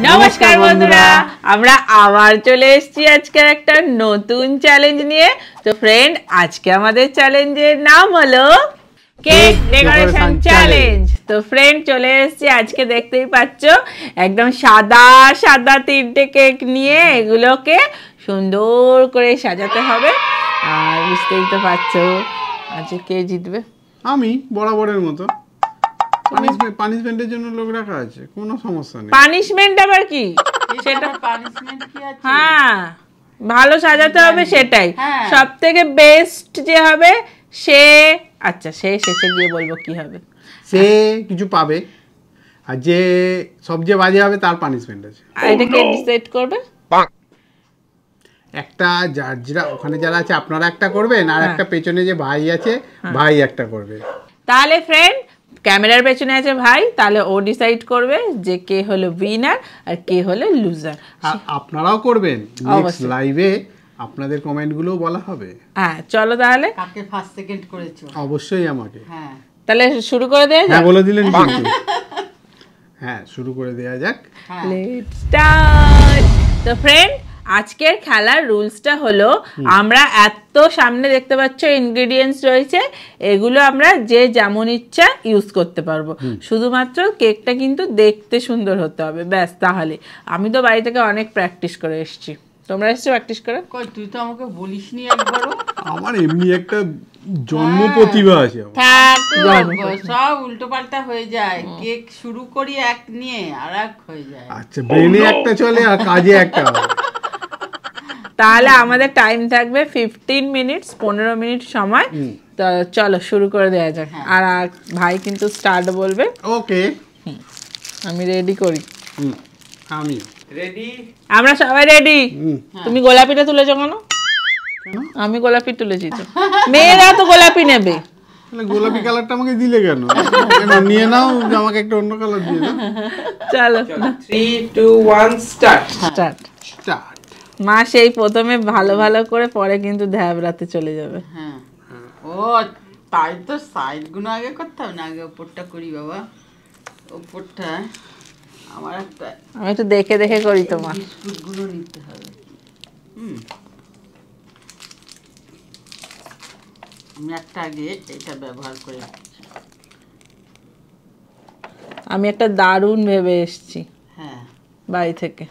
নমস্কার বন্ধুরা, আমরা আবার চলে এসেছি আজকের একটা নতুন চ্যালেঞ্জ নিয়ে। তো ফ্রেন্ড, আজকে আমাদের চ্যালেঞ্জের নাম হলো কেক ডেকোরেশন চ্যালেঞ্জ। তো ফ্রেন্ড, চলে এসেছি আজকে, দেখতেই পাচ্ছ একদম সাদা সাদা 3টে কেক নিয়ে এগুলোকে সুন্দর করে সাজাতে হবে। আর বুঝতেই তো পারছো আজকে কে জিতবে। আমি বরাবরের মতো। পানিশমেন্টের জন্য লোক রাখা আছে, কোনো সমস্যা নেই। পানিশমেন্ট আবার কি? সেটা পানিশমেন্ট কি আছে? হ্যাঁ, ভালো সাজাতে হবে সেটাই। সব থেকে বেস্ট যে হবে সে, আচ্ছা সে শেষে গিয়ে বলবো কি হবে। সে কিছু পাবে, আর যে সবচেয়ে বাজে হবে তার পানিশমেন্ট আছে। আর এটা কে ডিসাইড করবে? একটা যারা ওখানে যারা আছে আপনারা একটা করবেন, আর একটা পেছনে যে ভাই আছে ভাই একটা করবে। তাহলে ফ্রেন্ড, ক্যামেরার পেছনে আছে ভাই, তাহলে ও ডিসাইড করবে যে কে হলো উইনার আর কে হলো লুজার। আর আপনারাও করবেন, নেক্সট লাইভে আপনাদের কমেন্টগুলো বলা হবে। হ্যাঁ চলো তাহলে। কাকে ফার্স্ট সেকেন্ড করেছো? অবশ্যই আমাকে। হ্যাঁ, তাহলে শুরু করে দেয়া যাক। হ্যাঁ বলে দিলেন কিন্তু। হ্যাঁ, শুরু করে দেয়া যাক। Let's start. তো ফ্রেন্ড, আজকের খেলার রুলসটা হলো, আমরা এত সামনে দেখতে পাচ্ছ ইনগ্রেডিয়েন্টস রয়েছে, এগুলো আমরা যে যেমন ইচ্ছা ইউজ করতে পারবো। শুধুমাত্র কেকটা কিন্তু দেখতে সুন্দর হতে হবে, ব্যাস। তাহলে আমি তো বাড়ি থেকে অনেক প্র্যাকটিস করে এসেছি, তোমরা এসছো প্র্যাকটিস করে? কই তুই তো আমাকে বলিসনি একবারও। আমার এমনি একটা জন্ম প্রতিভা আছে। সব উল্টো পাল্টা হয়ে যায়, কেক শুরু করি এক নিয়ে আর এক হয়ে যায়। আচ্ছা, ব্রেনে একটা চলে আর কাজে একটা হয়। তাহলে আমাদের টাইম থাকবে 15 মিনিটস, 15 মিনিট সময়। তো চলো শুরু করে দেওয়া যাক। আর ভাই কিন্তু স্টার্ট বলবে। ওকে, আমি রেডি করি। আমি রেডি। আমরা সবাই রেডি। তুমি গোলাপিটা তুলেছো কেন? আমি গোলাপি তুলেছি তো। মেয়েরা তো গোলাপি নেবে। তাহলে গোলাপি কালারটা আমাকে দিলে কেন? নিয়ে নাও, আমাকে একটা অন্য কালার দিয়ে দাও। চলো 3 2 1 স্টার্ট। স্টার্ট। স্টার্ট। মা সেই প্রথমে ভালো ভালো করে, পরে কিন্তু ধ্যাবরাতে চলে যাবে। হ্যাঁ, ও তাই তো সাইড গুলো আগে করতে হবে না, আগে উপরটা করি বাবা। উপরটা আমার একটা আমি একটু দেখে দেখে করি তোমার। বিস্কুট গুলো নিতে হবে। আমি একটা আগে এটা ব্যবহার করে রাখছি। আমি একটা দারুণ ভেবে এসেছি হ্যাঁ, বাড়ি থেকে,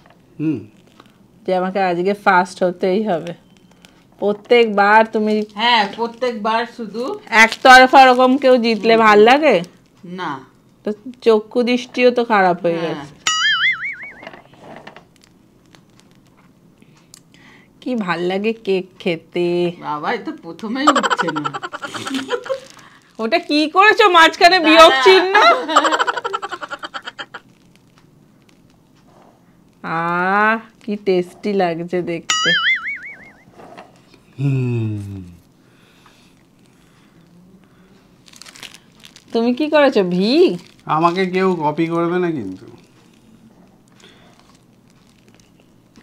যে আমাকে আজকে ফার্স্ট হতেই হবে। প্রত্যেকবার তুমি, হ্যাঁ প্রত্যেকবার শুধু একতরফা ওরকম কেউ জিতলে ভাল লাগে না, তো চক্ষু দৃষ্টিও তো খারাপ হয়ে গেছে। কি ভাল লাগে কেক খেতে। বাবা এটা প্রথমেই উঠছে না। ওটা কি করেছো মাঝখানে বিয়োগ চিহ্ন? কি টেস্টি লাগছে দেখতে। তুমি কি করেছো? আমাকে কেউ কপি করবে না কিন্তু।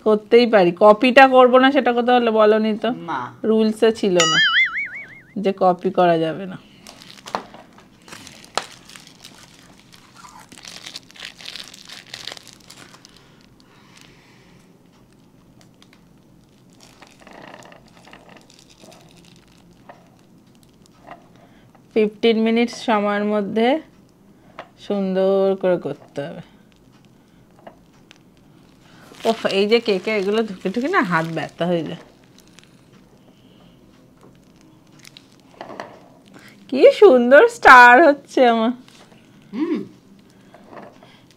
করতেই পারি, কপিটা করবো না সেটা কথা হলে বলনি তো। না, রুলসে ছিল না যে কপি করা যাবে না। ফিফটিন মিনিটস সময়ের মধ্যে সুন্দর করে করতে হবে। ওহ, এই যে কেকে এগুলো ঢুকে ঢুকে না হাত ব্যথা হয়ে যায়। কি সুন্দর স্টার হচ্ছে আমার।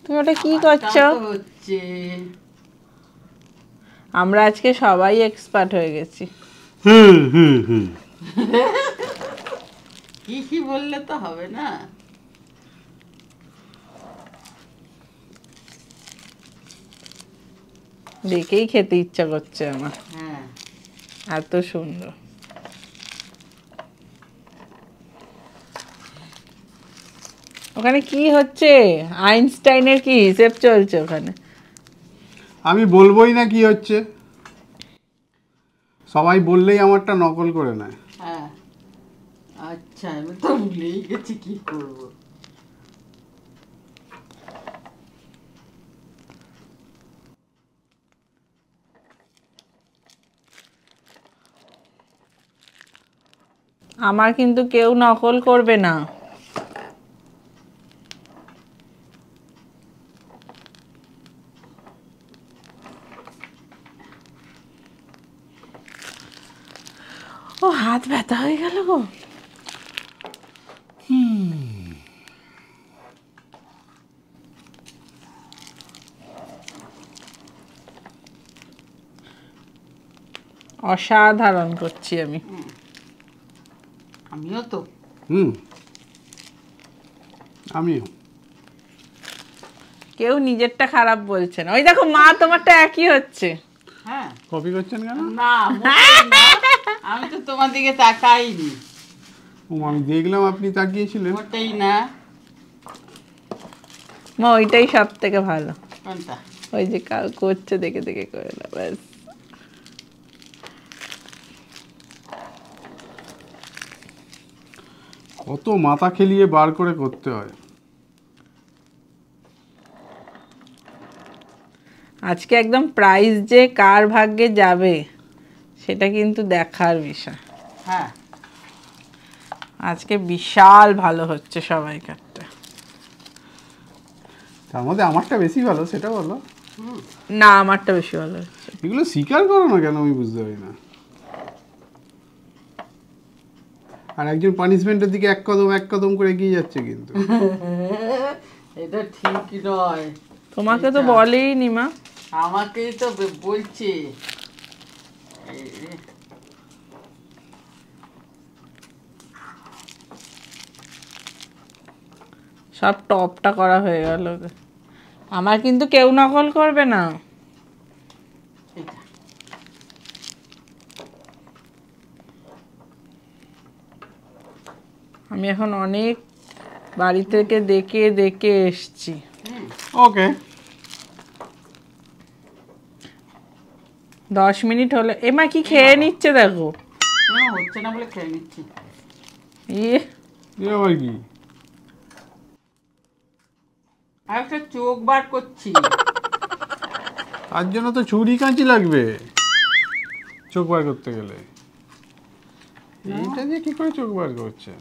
তুমি ওটা কি করছো? হচ্ছে আমরা আজকে সবাই এক্সপার্ট হয়ে গেছি। কি বললে তো হবে না। দেখেই খেতে ইচ্ছা করছে আমার। হ্যাঁ, এত সুন্দর। ওখানে কি হচ্ছে? আইনস্টাইনের কি হিসেব চলছে ওখানে? আমি বলবোই না কি হচ্ছে, সবাই বললেই আমারটা নকল করে নেয়। হ্যাঁ, আচ্ছা আমি তো ভুলেই গেছি কি করব। আমার কিন্তু কেউ নকল করবে না। ও হাত ব্যথা হয়ে গেল গো। অসাধারণ করছি আমি। আমিও তো। আমিও। কেউ নিজেরটা খারাপ বলছে না। ওই দেখো মা তোমারটা একই হচ্ছে। হ্যাঁ কপি করছেন কেন? না মোটেই না। আমি তো তোমার দিকে তাকাইনি, আমি দেখলাম আপনি তাকিয়েছিলেন। মোটেই না। মা ওইটাই সব থেকে ভালো। কোনটা? ওই যে করছে দেখে দেখে করে না, ব্যাস। কত মাথা খেলিয়ে বার করে করতে হয়। আজকে একদম প্রাইজ যে কার ভাগ্যে যাবে সেটা কিন্তু দেখার বিষয়। হ্যাঁ আজকে বিশাল ভালো হচ্ছে সবাইকারটা। তার মধ্যে আমারটা বেশি ভালো, সেটা বলো। না আমারটা বেশি ভালো হচ্ছে। এগুলো স্বীকার করো না কেন, আমি বুঝতে পারি না। আর একজন পানিশমেন্টের দিকে এক কদম করে এগিয়ে যাচ্ছে কিন্তু। এটা ঠিক নয়। তোমাকে তো বলেই নি মা। আমাকেই তো বলছে। সব টপটা করা হয়ে গেল। আমার কিন্তু কেউ নকল করবে না। এটা আমি এখন অনেক বাড়ি থেকে দেখে দেখে এসছি। ওকে 10 মিনিট হলে এমা কি খেয়ে নিচ্ছে দেখো। হচ্ছে না বলে খেয়ে নিচ্ছি। ইয়ে আবার কি? আর একটা চোখ বার করছি। তার জন্য তো ছুরি কাঁচি লাগবে চোখ বার করতে গেলে। এইটা দিয়ে কি করে চোখ বার করছে?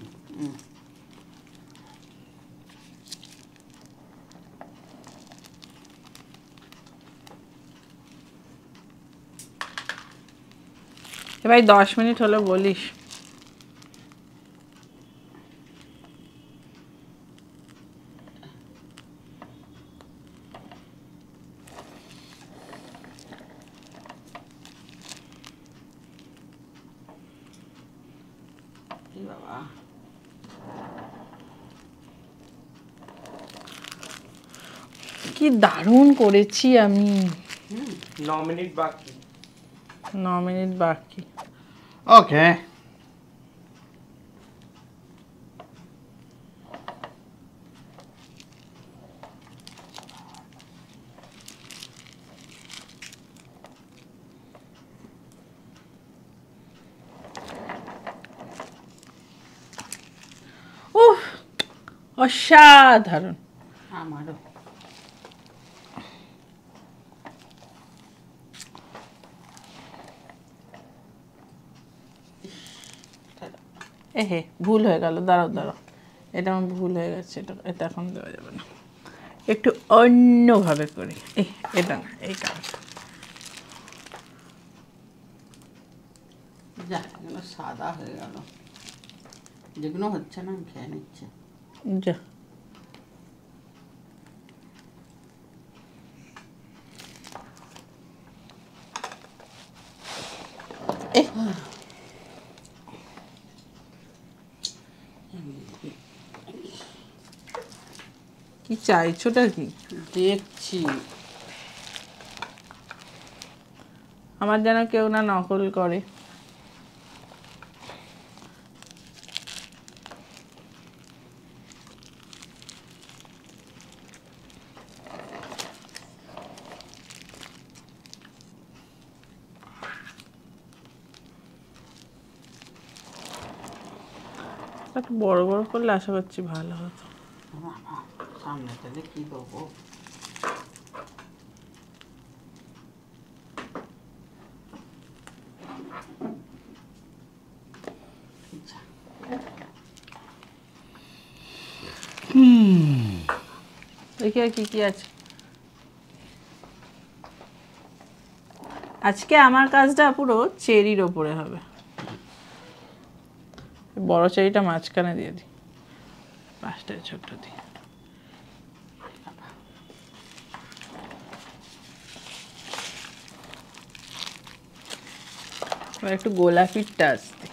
ভাই 10 মিনিট হলো বলিস। বাবা কি দারুণ করেছি আমি। 9 মিনিট বাকি। 9 মিনিট বাকি। ওকে উফ অসাধারণ। আমারও। এহে ভুল হয়ে গেল, দাঁড়াও দাঁড়াও, এটা আমার ভুল হয়ে গেছে। এটা এখন দেওয়া যাবে না, একটু অন্যভাবে করি। এটা না, এই কাজটা। যা এগুলো সাদা হয়ে গেল। যেগুলো হচ্ছে না আমি খেয়ে নিচ্ছি। যা কি চাইছোটা কি? দেখছি আমার যেন কেউ না নকল করে। একটু বড় বড় করলে আশা করছি ভালো হতো। সামনে থেকে কি দেবো? দেখি আর কি কি আছে। আজকে আমার কাজটা পুরো চেরির ওপরে হবে। বড় চেরিটা মাঝখানে দিয়ে দিই, পাঁচটা ছোট্ট দিই। একটু গোলাপি টাচ দিই।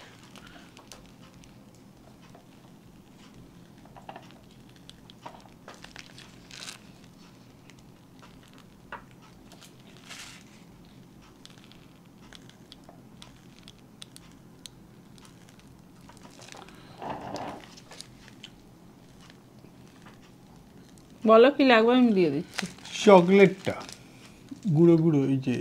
বলো কি লাগবে, আমি দিয়ে দিচ্ছি। চকলেটটা গুঁড়ো গুঁড়ো, এই যে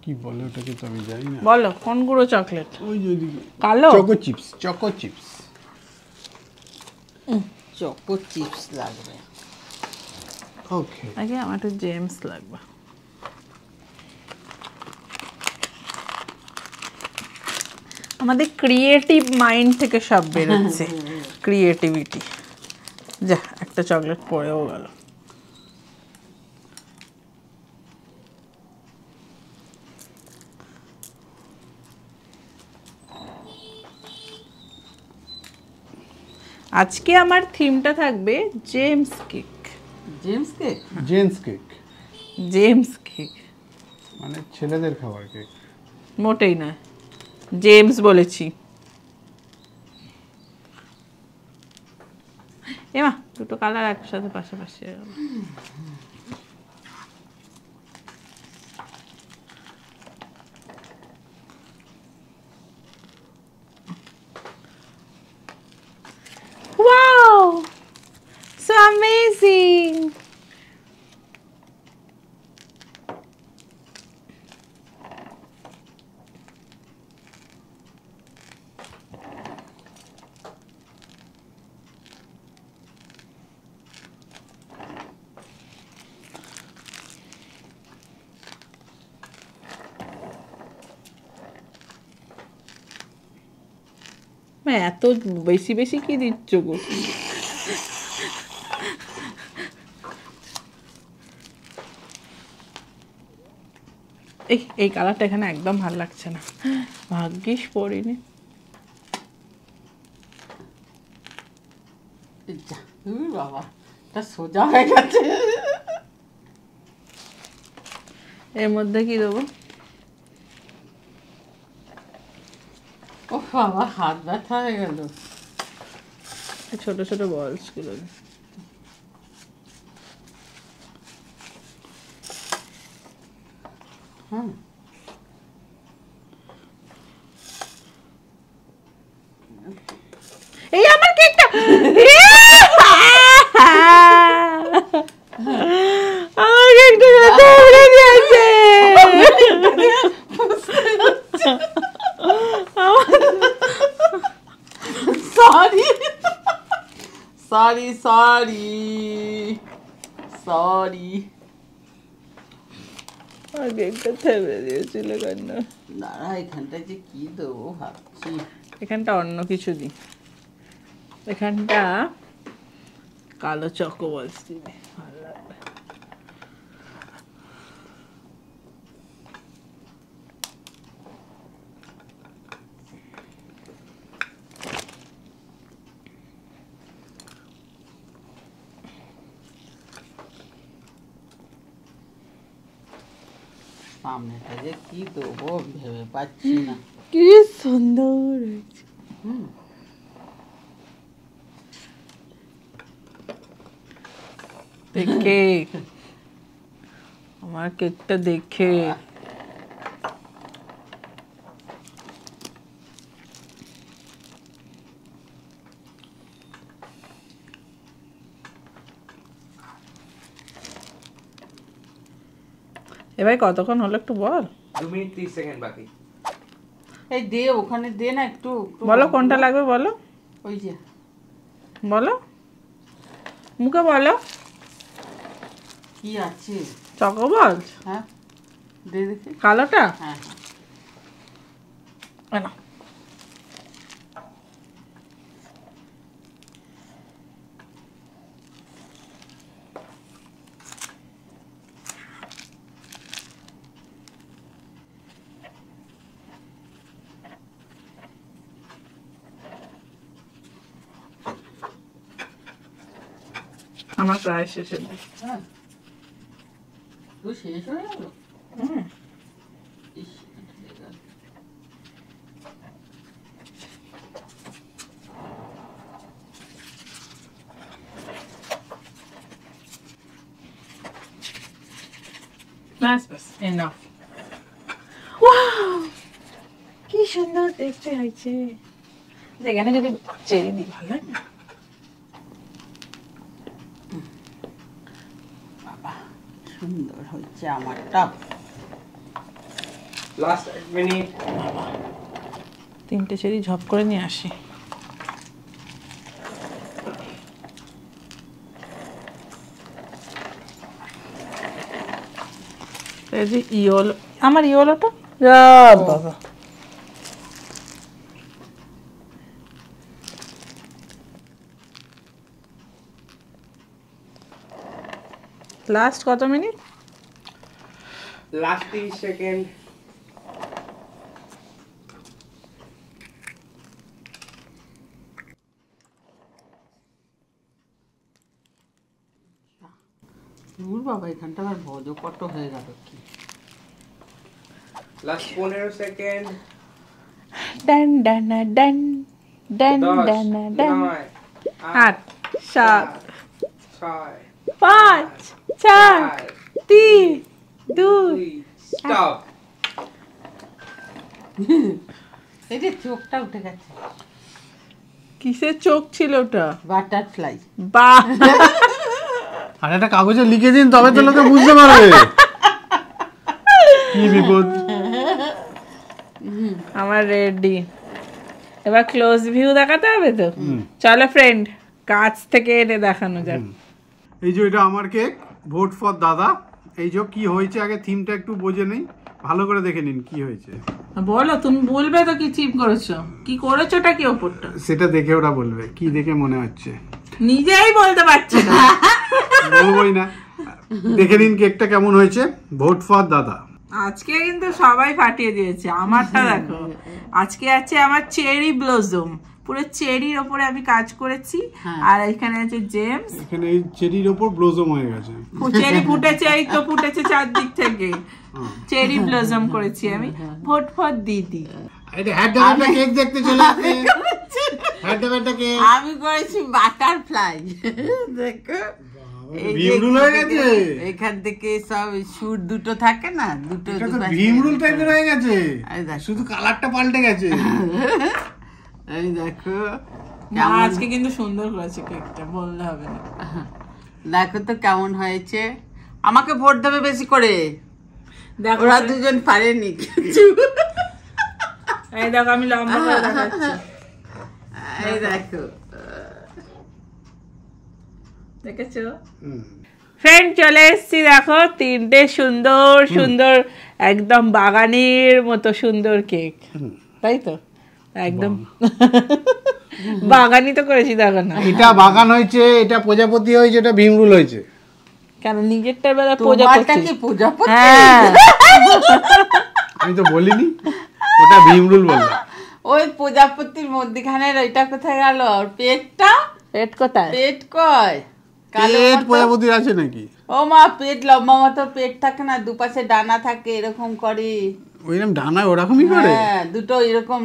কি বলে ওটাকে তো আমি জানি না। বলো কোন গুঁড়ো চকলেট? ওই যে ওইদিকে কালো? Choco chips, choco chips. Choco chips লাগবে। ওকে, আগে আমার একটু জেমস লাগবে। আমাদের ক্রিয়েটিভ মাইন্ড থেকে সব বেরোচ্ছে, ক্রিয়েটিভিটি। যা একটা চকলেট পড়েও গেল। আজকে আমার থিমটা থাকবে James cake. James cake? Gents cake James cake মানে ছেলেদের খাবার কেক। মোটেই নয়, জেমস বলেছি। এমা দুটো কালার একসাথে পাশাপাশি হয়ে গেল। Wow! So amazing! এত বেশি বেশি কি দিচ্ছ গো? এই কালারটা এখানে একদম ভালো লাগছে না, ভাগ্যিস পরিনি। বাবা তা সোজা হয়ে গেছে। এর মধ্যে কি দেবো? ও বাবা হাত ব্যথা হয়ে গেল। ছোট ছোট বলস গুলো হুম এই আমার কেকটা আমার কেকটা কত উড়ে দিয়েছে। Sorry sorry sorry sorry. আমার কেকটা থেমে দিয়েছিল কেন? দাঁড়া এখানটায় যে কি দেবো ভাবছি। এখানটা অন্য কিছু দিই, এখানটা কালো চকো বলস দিবি, ভালো লাগবে। সামনেটা যে কি দেবো ভেবে পাচ্ছি না। কি সুন্দর হয়েছে। হুম দেখে আমার কেকটা দেখে এবার কতক্ষণ হলো একটু বল। 2 মিনিট 30 সেকেন্ড বাকি। এই দে ওখানে দে না একটু একটু বলো কোনটা লাগবে বলো, ওই যে বলো মুখে বলো। কি আছে? চকো বল হ্যাঁ দে দেখি। কালোটা? হ্যাঁ না আমার প্রায় শেষ হলো। হ্যাঁ তো শেষ হয়ে গেল। ইস, এটা গেল। ব্যাস ব্যাস এনাফ। ওয়াও কি সুন্দর দেখতে হয়েছে। যেখানে যদি চেরি দিই ভালো লাগে না? বাবা সুন্দর হচ্ছে আমারটা। Last 1 minute. 3টে চেরি ঝপ করে নিয়ে আসি। এই যে ইয়োলো, আমার ইয়োলোটা বাবা লাস্ট কত মিনিট? Last 30 second. দূর বাবা, এখানটা আবার ভজ কত হয়ে গেল কি। Last 15 second. Done done done done 10 done done 9 8 7 6 5 4 3 2 stop. এই যে চোখটা উঠে গেছে। কিসের চোখ ছিল ওটা? বাটারফ্লাই। বাহ আর একটা কাগজে লিখে দিন, তবে তো লোকে বুঝতে পারবে। কি বিপদ। আমার রেডি। এবার ক্লোজ ভিউ দেখাতে হবে তো। চলো ফ্রেন্ড, কাছ থেকে এনে দেখানো যাক। এই যে এটা আমার কেক, ভোট ফর দাদা। এই যে কি হয়েছে, আগে থিমটা একটু বোঝে নেই, ভালো করে দেখে নিন কি হয়েছে। বলো, তুমি বলবে তো কি থিম করেছো, কি করেছো, ওটা কি ওপরটা? সেটা দেখে ওরা বলবে কি দেখে মনে হচ্ছে। নিজেই বলতে পারছি না। বলবোই না, দেখে নিন কেকটা কেমন হয়েছে। ভোট ফর দাদা। আজকে কিন্তু সবাই ফাটিয়ে দিয়েছে। আমারটা দেখো, আজকে আছে আমার চেরি ব্লজম, পুরো চেরির ওপরে আমি কাজ করেছি। আর এখানে আছে জেমস, এখানে এই চেরির ওপর ব্লজম হয়ে গেছে। চেরি ফুটেছে, এই তো ফুটেছে চারদিক থেকে। চেরি ব্লজম করেছি আমি। ভোট ফর দিদি। এটা হ্যাডটা কেক দেখতে চলে আসছে। হ্যাডটা কেক আমি করেছি বাটারফ্লাই। দেখো এই যে ভীমরুল হয়ে গেছে। এখান থেকে সব সুর দুটো থাকে না, দুটো এটা তো দুপাশে। ভীমরুল টাইপের হয়ে গেছে, এই দেখো। শুধু কালারটা পাল্টে গেছে। এই দেখো না, আজকে কিন্তু সুন্দর করেছে কেকটা, বললে হবে না। দেখো তো কেমন হয়েছে। আমাকে ভোট দেবে বেশি করে, দেখো ওরা দুজন পারেনি কিছু। এই দেখো আমি লম্বা করে দেখাচ্ছি। এই দেখো, দেখেছো ফ্রেন্ড, চলে এসেছি। দেখো 3টে সুন্দর সুন্দর একদম বাগানের মতো সুন্দর কেক, তাই তো একদম বাগানই তো করেছি। দেখো না, এটা বাগান হয়েছে, এটা প্রজাপতি হয়েছে, এটা ভীমরুল হয়েছে। কেন নিজেরটা বেলা তোমারটা কি প্রজাপতি? প্রজাপতি? হ্যাঁ আমি তো বলিনি, ওটা ভীমরুল বললাম। ওই প্রজাপতির মধ্যখানের ওইটা কোথায় গেল? আর পেটটা, পেট কোথায়? পেট কয়? কালো পেট মতো। প্রজাপতির আছে নাকি? ও মা, পেট লম্বা মতো পেট থাকে না, দুপাশে ডানা থাকে এরকম করে। ওইরকম ডানা ওরকমই করে? হ্যাঁ, দুটো এরকম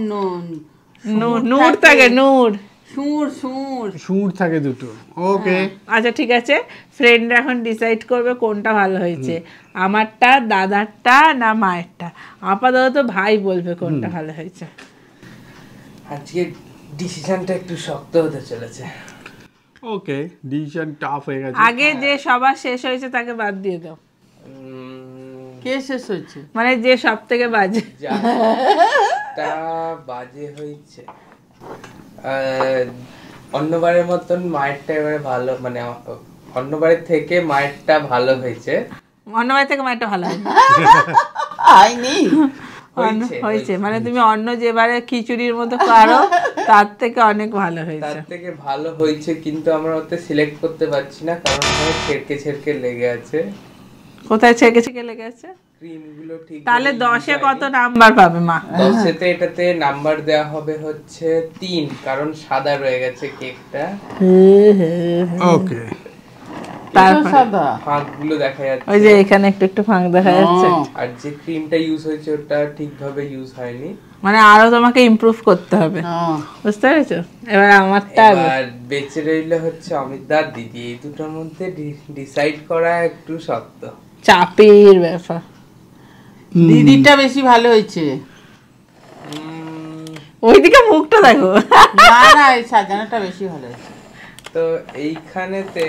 নূর থাকে, নূর। সুর সুর। সুর থাকে দুটো। ওকে, আচ্ছা ঠিক আছে, ফ্রেন্ড এখন ডিসাইড করবে কোনটা ভালো হয়েছে, আমারটা, দাদারটা না মায়েরটা। আপাতত ভাই বলবে কোনটা ভালো হয়েছে। আজকে ডিসিশনটা একটু শক্ত হতে চলেছে। ওকে, ডিসিশন টাফ হয়ে গেছে। আগে যে সবার শেষ হয়েছে তাকে বাদ দিয়ে দাও। কে শেষ হয়েছে? মানে যে সব থেকে বাজে। যাটা বাজে হয়েছে, অন্যবারের মতন মায়েরটা এবারে ভালো, মানে অন্যবারের থেকে মায়েরটা ভালো হয়েছে। অন্যবার থেকে মায়েরটা ভালো হয়নি। হয়নি? হয়েছে মানে তুমি অন্য যেবারে খিচুড়ির মতো পারো তার থেকে অনেক ভালো তার হয়েছে। থেকে ভালো হয়েছে, কিন্তু আমরা ওতে সিলেক্ট করতে পারছি না, কারণ ওখানে ছেড়কে ছেড়কে লেগে আছে। কোথায় ছেকে ছেকে লেগে আছে? ক্রিম গুলো ঠিক। তাহলে 10-এ কত নাম্বার পাবে মা? 10-এতে এটাতে নাম্বার দেওয়া হবে হচ্ছে 3, কারণ সাদা রয়ে গেছে কেকটা। ওকে, তারপর সাদা ফাঁকগুলো দেখা যাচ্ছে। ওই যে এখানে একটু একটু ফাঁক দেখা যাচ্ছে। আর যে ক্রিমটা ইউজ হয়েছে ওটা ঠিকভাবে ইউজ হয়নি। মানে আরো তোমাকে ইমপ্রুভ করতে হবে, বুঝতে পেরেছো? এবার আমারটা এবার বেঁচে রইল হচ্ছে অমিত দা দিদি, এই দুটোর মধ্যে ডিসাইড করা একটু শক্ত, চাপের ব্যাপার। দিদিটা বেশি ভালো হয়েছে। ওইদিকে মুখটা দেখো। না না, এই সাজানোটা বেশি ভালো হয়েছে। তো এইখানেতে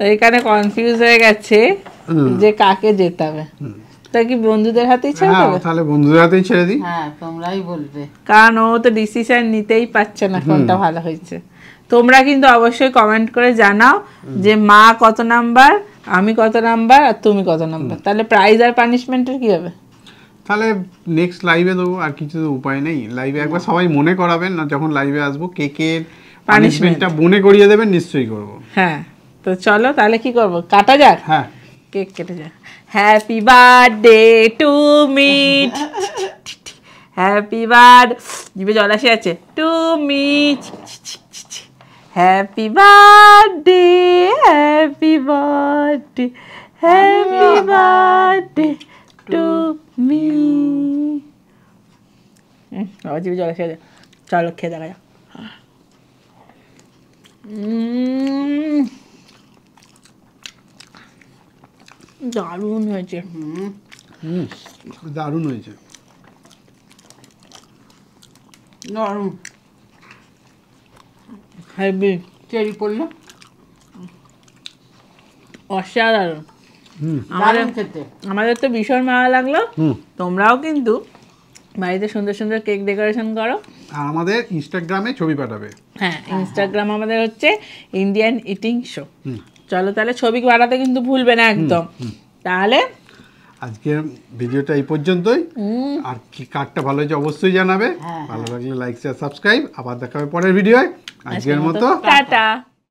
এইখানে কনফিউজ হয়ে গেছে যে কাকে জেতাবে। তা কি বন্ধুদের হাতেই ছেড়ে হ্যাঁ দেবে? তাহলে বন্ধুদের হাতেই ছেড়ে দিই। হ্যাঁ, তোমরাই বলবে। কারণ ও তো ডিসিশন নিতেই পারছে না কোনটা ভালো হয়েছে। তোমরা কিন্তু অবশ্যই কমেন্ট করে জানাও যে মা কত নাম্বার, আমি কত নাম্বার, আর তুমি কত নাম্বার। তাহলে প্রাইজ আর পানিশমেন্টের কি হবে? তাহলে নেক্সট লাইভে দেবো, আর কিছু তো উপায় নেই। লাইভে একবার সবাই মনে করাবেন না, যখন লাইভে আসবো কেকের পানিশমেন্টটা মনে করিয়ে দেবেন, নিশ্চয়ই করবো। হ্যাঁ, তো চলো তাহলে কি করবো, কাটা যাক। হ্যাঁ, কেক কেটে যাক। Happy birthday to me, happy birth, জিভে জল আসে আছে, to me, happy birthday, happy birthday, happy birthday to me. আবার জিভে জল আসে আছে, চলো খেয়ে দেখা যাক। দারুণ হয়েছে। দারুণ হয়েছে। নরম হেভি, চেরি পড়লো, অসাধারণ। দারুণ খেতে। আমাদের তো ভীষণ ভালো লাগলো। তোমরাও কিন্তু বাড়িতে সুন্দর সুন্দর কেক ডেকোরেশন করো, আর আমাদের ইনস্টাগ্রামে ছবি পাঠাবে। হ্যাঁ, ইনস্টাগ্রাম আমাদের হচ্ছে ইন্ডিয়ান ইটিং শো। চলো তাহলে ছবি পাঠাতে কিন্তু ভুলবে না একদম। তাহলে আজকের ভিডিওটা এই পর্যন্তই। আর কি কার্ডটা ভালো হয়েছে অবশ্যই জানাবে। ভালো লাগলে লাইক শেয়ার সাবস্ক্রাইব। আবার দেখা হবে পরের ভিডিওয়। আজকের মতো টাটা।